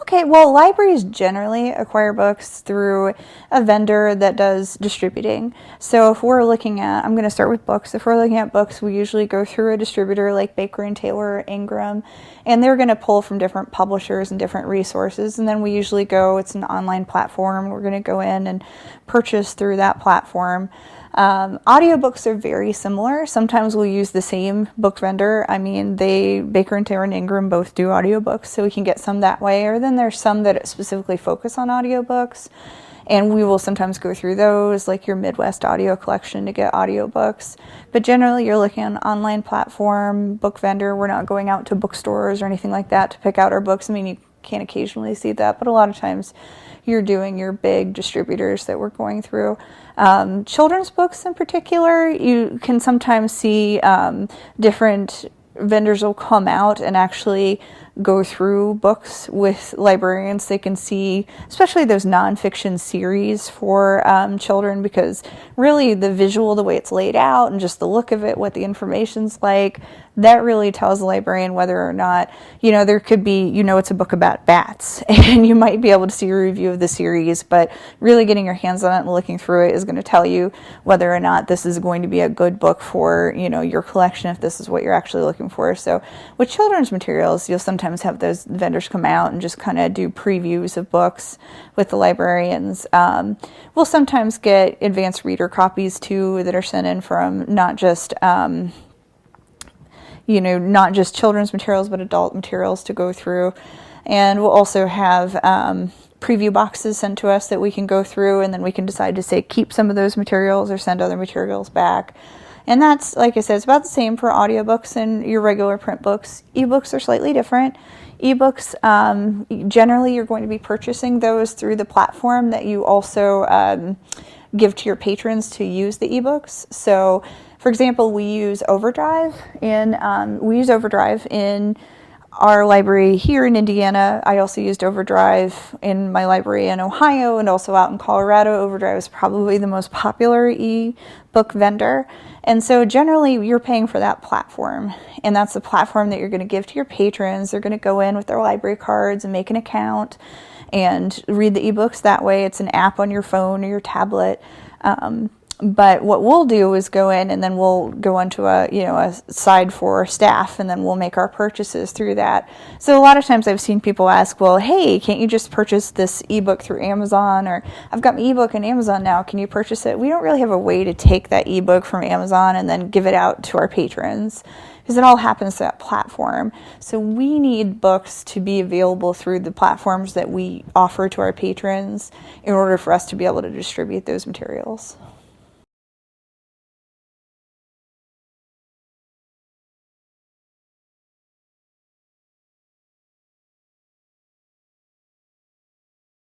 Okay, well, libraries generally acquire books through a vendor that does distributing. So if we're looking at, I'm going to start with books. If we're looking at books, we usually go through a distributor like Baker and Taylor or Ingram, and they're going to pull from different publishers and different resources. And then we usually go, it's an online platform, we're going to go in and purchase through that platform. Audiobooks are very similar. Sometimes we'll use the same book vendor. I mean, Baker and Taylor and Ingram both do audiobooks, so we can get some that way. Or then there's some that specifically focus on audiobooks, and we will sometimes go through those, like your Midwest Audio Collection, to get audiobooks. But generally, you're looking at an online platform, book vendor. We're not going out to bookstores or anything like that to pick out our books. I mean, you can occasionally see that, but a lot of times you're doing your big distributors that we're going through. Children's books in particular, you can sometimes see different vendors will come out and actually go through books with librarians. They can see, especially those nonfiction series for children, because really the visual, the way it's laid out and just the look of it, what the information's like, that really tells the librarian whether or not, there could be, it's a book about bats and you might be able to see a review of the series, but really getting your hands on it and looking through it is going to tell you whether or not this is going to be a good book for, your collection, if this is what you're actually looking for. So with children's materials, you'll sometimes have those vendors come out and just kind of do previews of books with the librarians. We'll sometimes get advanced reader copies too that are sent in from not just not just children's materials, but adult materials to go through. And we'll also have preview boxes sent to us that we can go through, and then we can decide to say keep some of those materials or send other materials back. And that's, like I said, it's about the same for audiobooks and your regular print books. Ebooks are slightly different. Ebooks, generally you're going to be purchasing those through the platform that you also give to your patrons to use the ebooks. So, for example, we use Overdrive in our library here in Indiana. I also used Overdrive in my library in Ohio and also out in Colorado. Overdrive is probably the most popular e-book vendor. And so generally you're paying for that platform, and that's the platform that you're going to give to your patrons. They're going to go in with their library cards and make an account and read the ebooks that way. It's an app on your phone or your tablet. But what we'll do is go in and then we'll go onto a side for staff, and then we'll make our purchases through that. So a lot of times I've seen people ask, well, hey, can't you just purchase this ebook through Amazon? Or I've got my ebook on Amazon now, can you purchase it? We don't really have a way to take that ebook from Amazon and then give it out to our patrons, because it all happens to that platform. So we need books to be available through the platforms that we offer to our patrons in order for us to be able to distribute those materials.